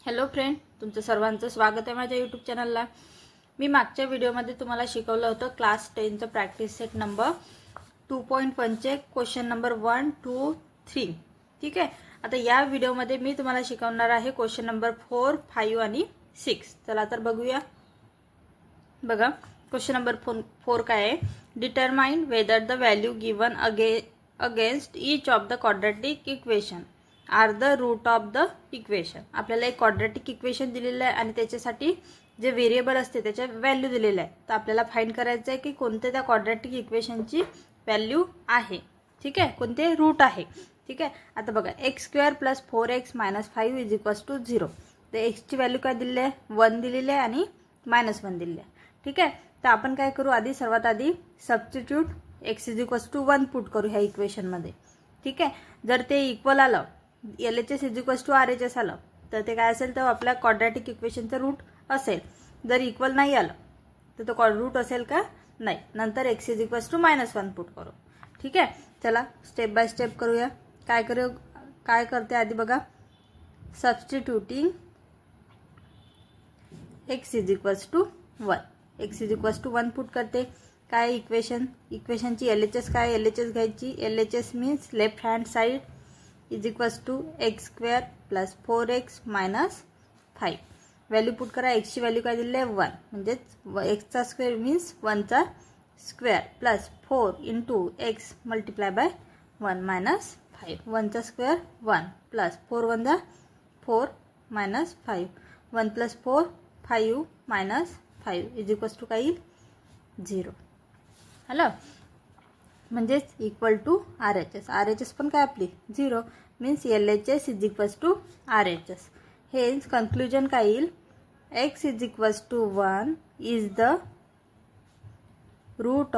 Hello friend, तुमचं सर्वांचं स्वागत आहे माझ्या यूट्यूब चॅनलला। मी मागच्या व्हिडिओमध्ये तुम्हाला शिकवलं होतं क्लास 10 चा प्रॅक्टिस सेट नंबर 2.1 चे क्वेश्चन नंबर 1, 2, 3। ठीक आहे। आता या व्हिडिओमध्ये मी तुम्हाला शिकवणार आहे क्वेश्चन नंबर 4, 5 आणि 6। चला तर बघूया। बघा, क्वेश्चन नंबर 4 काय आहे? Determine whether the value given against each of the quadratic equation are the root of the equation. आपल्याला एक क्वाड्रॅटिक इक्वेशन दिलेलं आहे आणि त्याच्यासाठी जे व्हेरिएबल असते त्याच्या व्हॅल्यू दिलेलं आहे। तर आपल्याला फाइंड करायचं आहे की कोणते त्या क्वाड्रॅटिक इक्वेशनची व्हॅल्यू आहे। ठीक आहे, कोणते रूट आहे। ठीक आहे। आता बघा, x² + 4x - 5 = 0। तर x ची व्हॅल्यू काय दिलेली आहे? 1 दिलेली आहे आणि -1 दिलेली आहे। ठीक आहे। तर आपण काय करू, सर्वात आधी सबस्टिट्यूट x = 1 पुट करू ह्या इक्वेशन मध्ये। ठीक आहे। जर ते इक्वल आलं, LHS = RHS आलं, तर ते काय असेल? तर आपल्या क्वाड्रॅटिक इक्वेशनचं रूट असेल। जर इक्वल नाही आलं तर तो रूट असेल का? नाही। नंतर x = -1 पुट करू। ठीक आहे। चला स्टेप बाय स्टेप करूया। काय करते आधी बघा, सबस्टिट्यूटिंग x = 1। x = 1 पुट करते। काय इक्वेशनची LHS काय? LHS घ्यायची। LHS means left hand side = x² + 4x - 5। Value put करा। x ची व्हॅल्यू काय दिली आहे? 1, म्हणजे x चा स्क्वेअर मीन्स 1 चा स्क्वेअर प्लस 4 × x × 1 - 5। 1 चा स्क्वेअर 1 प्लस 4 × 1 = 4 - 5। 1 + 4 5 - 5 = काय? 0। हॅलो, म्हणजे इक्वल टू RHS। RHS पण काय आपली 0, means LHS = RHS। Hence conclusion काय येईल? x = 1 is the root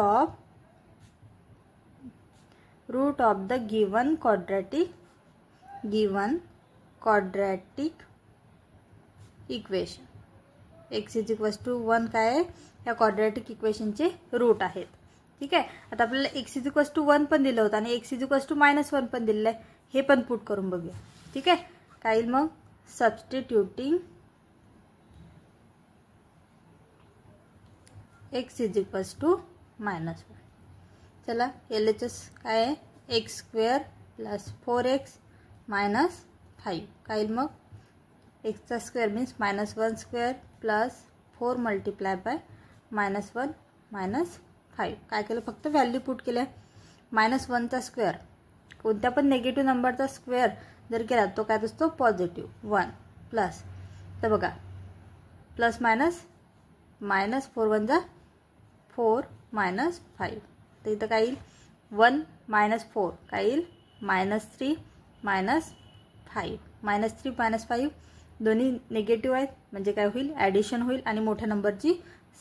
of the given quadratic equation. x = 1 काय आहे? या क्वाड्रॅटिक इक्वेशनचे रूट आहेत। ठीक आहे। आता आपल्याला x = 1 पण दिलं होतं आणि x = -1 पण दिलेलं आहे। हे पण पुट करून बघूया। ठीक आहे। काय येईल मग? Substituting x = -1। चला, LHS काय आहे? x² + 4x - 5। काय येईल मग? x चा स्क्वेअर मीन्स -1² प्लस 4 × -1 - 5। काय केलं? फक्त व्हॅल्यू पुट केल्या। -1 चा स्क्वेअर, कोणत्या पण नेगेटिव्ह नंबरचा स्क्वेअर जर केला तो काय असतो? पॉझिटिव्ह। 1 प्लस, तर बघा प्लस मायनस -4 × 4 - 5। तर इथं काय येईल? 1 - 4 काय येईल? -3 - 5। -3 - 5 दोन्ही निगेटिव्ह आहेत, म्हणजे काय होईल? ॲडिशन होईल आणि मोठ्या नंबरची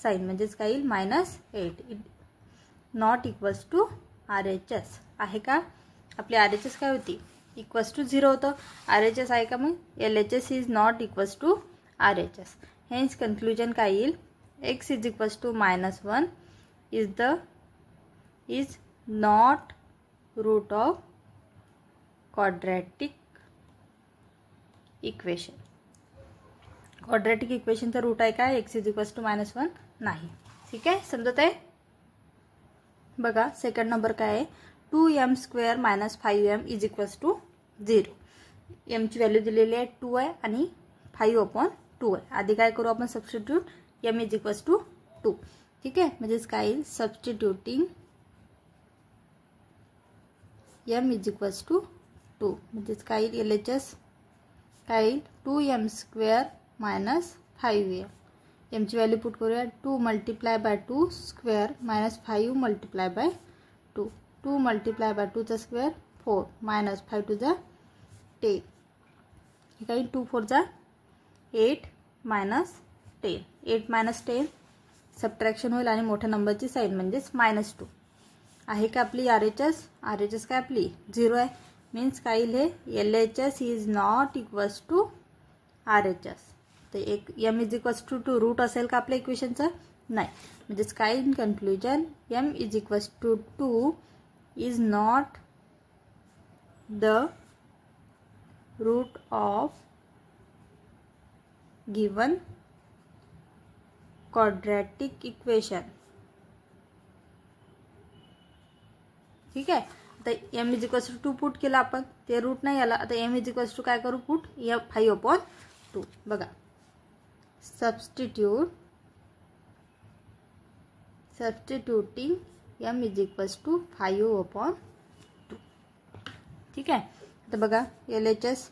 साइन म्हणजेच काय येईल? -8। नॉट इक्वल्स टू RHS आहे का? आपली RHS काय होती? =0 होतं। RHS आहे का? मग LHS is not equals to RHS। Hence conclusion काय येईल? x = -1 is not root of quadratic equation. Quadratic इक्वेशनचा रूट आहे काय? x = -1 नाही। ठीक आहे, समजत आहे? बघा, सेकंड नंबर काय आहे? 2m² - 5m = 0। m ची व्हॅल्यू दिलेली आहे 2 आहे आणि 5/2 आहे। आधी काय करू आपण? Substitute m = 2। ठीक आहे, म्हणजे काय येईल? सबस्टिट्यूटिंग m = 2 म्हणजे काय येईल? LHS काय येईल? 2m² - 5m। m ची व्हॅल्यू पुट करूया। 2 × 2 स्क्वेअर - 5 × 2। 2 × 2 चा स्क्वेअर 4 - 5 × 2 = 10। ठीक आहे। 2 4 = 8 - 10। 8 - 10 सबट्रॅक्शन होईल आणि मोठ्या नंबरची साइन म्हणजेच -2 आहे का आपली RHS? RHS काय आपली 0 आहे, मीन्स काय येईल? हे LHS is not equals to RHS। तर एक m = 2 रूट असेल का आपल्या इक्वेशनचा? नाही। म्हणजेच काय in conclusion? m = 2 is not the root of given quadratic equation. ठीक आहे. आता m इज 2 पुट केलं आपण, ते रूट नाही आला. आता m इज काय करू पुट 5/2. बघा सबस्टिट्यूटिंग m इज 5/2. ठीक आहे. आता बघा LHS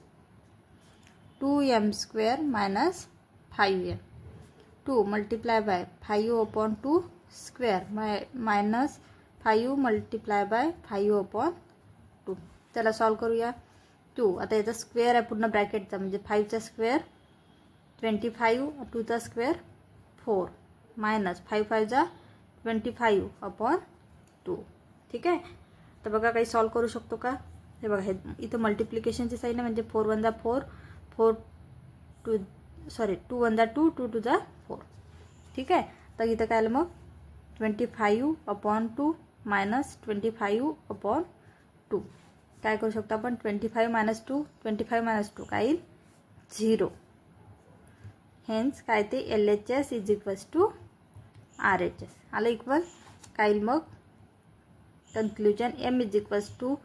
2m² minus 5m 2 multiply bye 5/2 square minus 5 multiply by 5/2. चला सॉल्व करूया. 2 आता याचा स्क्वेअर आहे पूर्ण ब्रॅकेटचा, म्हणजे 5चा स्क्वेअर 25, 2चा स्क्वेअर 4 मायनस 5 चा 25/2. ठीक आहे. तर बघा काही सॉल्व करू शकतो का. हे बघा हे इथं मल्टिप्लिकेशनची साईन आहे, म्हणजे 4 1 4 4 2 2 1 2 2 2 4. ठीक आहे. तर इथं काय आलं मग 25/2 मायनस 25/2. काय करू शकतो आपण 25 मायनस 2 काय येईल 0. हेन्स काय ते LHS is equals to RHS आलं इक्वल. काय येईल मग conclusion m is equals to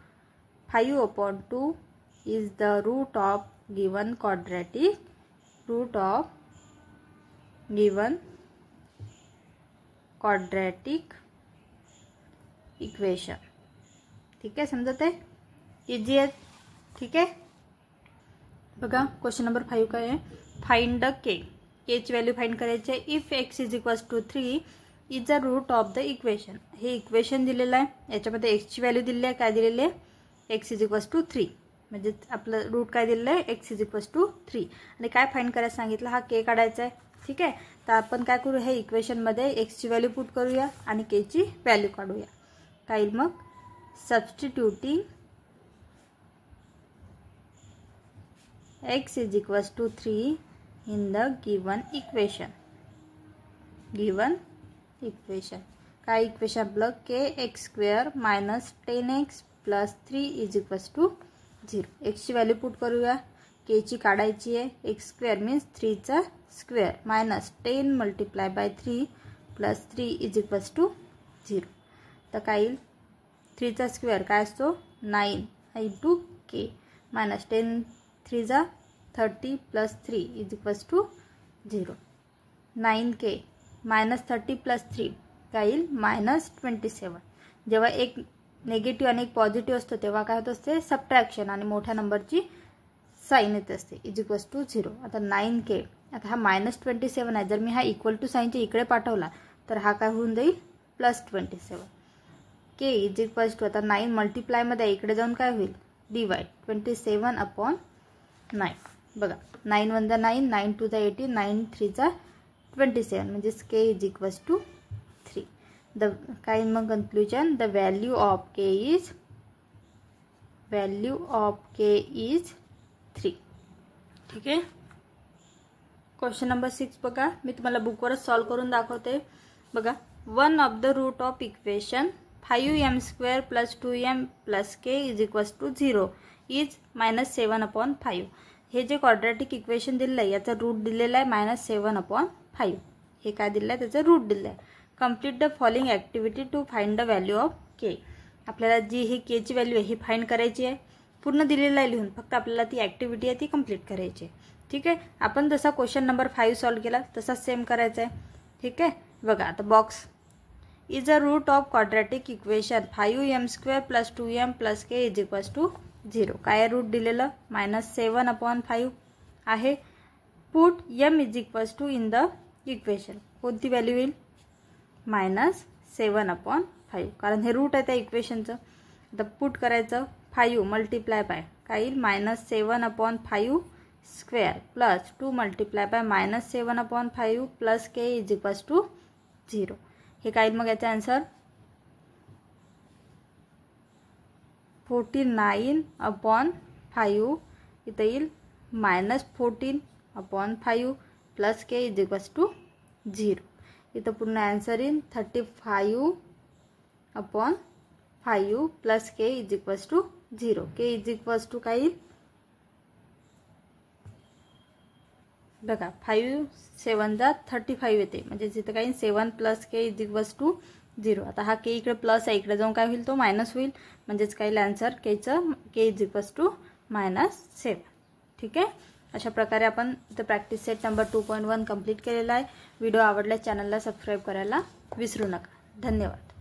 5/2 is the root of given quadratic equation. ठीक आहे. समजत आहे, इजी आहे. ठीक आहे. बघा क्वेश्चन नंबर 5 काय आहे. फाइंड द के ची व्हॅल्यू फाइंड करायची आहे. If x is equals to 3 is the root of the equation. हे इक्वेशन दिलेलं आहे, याच्यामध्ये x ची व्हॅल्यू दिलेली आहे. काय दिलेली आहे x इज इक्वल्स टू 3, म्हणजे आपलं रूट काय दिलेलं आहे x इज इक्वल्स टू 3. आणि काय फाइंड करायचं सांगितलं, हा के काढायचा आहे. ठीक आहे. तर आपण काय करू, हे इक्वेशनमध्ये x ची व्हॅल्यू पुट करूया आणि के ची व्हॅल्यू काढूया. काय येईल मग substituting x is equals to 3 in the given equation. काय इक्वेशन आपलं kx² minus 10x plus 3 is equals to 0. x ची व्हॅल्यू पुट करूया, k ची काढायची आहे. x² मीन्स 3चा square minus 10 multiply by 3 plus 3 is equals to 0. तर काय येईल 3चा स्क्वेअर काय असतो 9 into k minus 10 3 30 plus 3 is equals to 0. 9k minus 30 plus 3 काय येईल मायनस 27. जेव्हा एक नेगेटिव्ह आणि एक पॉझिटिव्ह असतो तेव्हा काय होत असते सबट्रॅक्शन आणि मोठ्या नंबरची साईन येत असते इज इक्वल्स टू 0. आता 9k, आता हा मायनस 27 आहे, जर मी हा इक्वल टू साईनच्या इकडे पाठवला तर हा काय होऊन जाईल plus 27. k is equals to आता 9 मल्टिप्लायमध्ये इकडे जाऊन काय होईल डिवाइड 27/9. बघा 9 1 9 9 2 18 9 3 27 म्हणजे k is equals to 3. The काय मग conclusion the value of k is 3. ठीक आहे. क्वेश्चन नंबर 6 बघा, मी तुम्हाला बुकवरच सॉल्व करून दाखवते. बघा 1 of the root of equation 5m² plus 2m plus k is equals to 0 is minus 7/5. हे जे क्वाड्रॅटिक इक्वेशन दिलेलं आहे याचा रूट दिलेला आहे मायनस 7/5. हे काय दिलं आहे त्याचं रूट दिलं आहे. Complete the following activity to find the value of K. आपल्याला जी ही के ची व्हॅल्यू आहे ही फाइंड करायची आहे. पूर्ण दिलेलं आहे लिहून, फक्त आपल्याला ती ॲक्टिव्हिटी आहे ती कंप्लीट करायची आहे. ठीक आहे. आपण जसा क्वेश्चन नंबर 5 सॉल्व केला तसाच सेम करायचा आहे. ठीक आहे. बघा आता box is a root of quadratic equation 5m² plus 2m plus k is equals to 0. काय रूट दिलेलं मायनस 7/5 आहे. Put m is equals to in the equation. कोणती व्हॅल्यू येईल मायनस 7/5, कारण हे रूट आहे त्या इक्वेशनचं. आता पुट करायचं 5 मल्टिप्लाय बाय काय येईल minus 7/5 square plus 2 multiply by minus 7/5 plus k is equals to 0. हे काय मग याचा आन्सर 49/5 इथं येईल minus 14/5 plus k is equals to 0. इथं पूर्ण आन्सर येईल 35/5 plus k is equals to 0. k is equals to काय येईल बघा 5 7 जा 35 येते, म्हणजे जिथं काही 7 + k = 0. आता हा k इकडे प्लस आहे, इकडे जाऊन काय होईल, तो मायनस होईल, म्हणजेच काही आन्सर k = -7. ठीक आहे. अशा प्रकारे आपण इथं प्रॅक्टिस सेट नंबर 2.1 कंप्लीट केलेला आहे. व्हिडिओ आवडल्यास चॅनलला सबस्क्राईब करायला विसरू नका. धन्यवाद.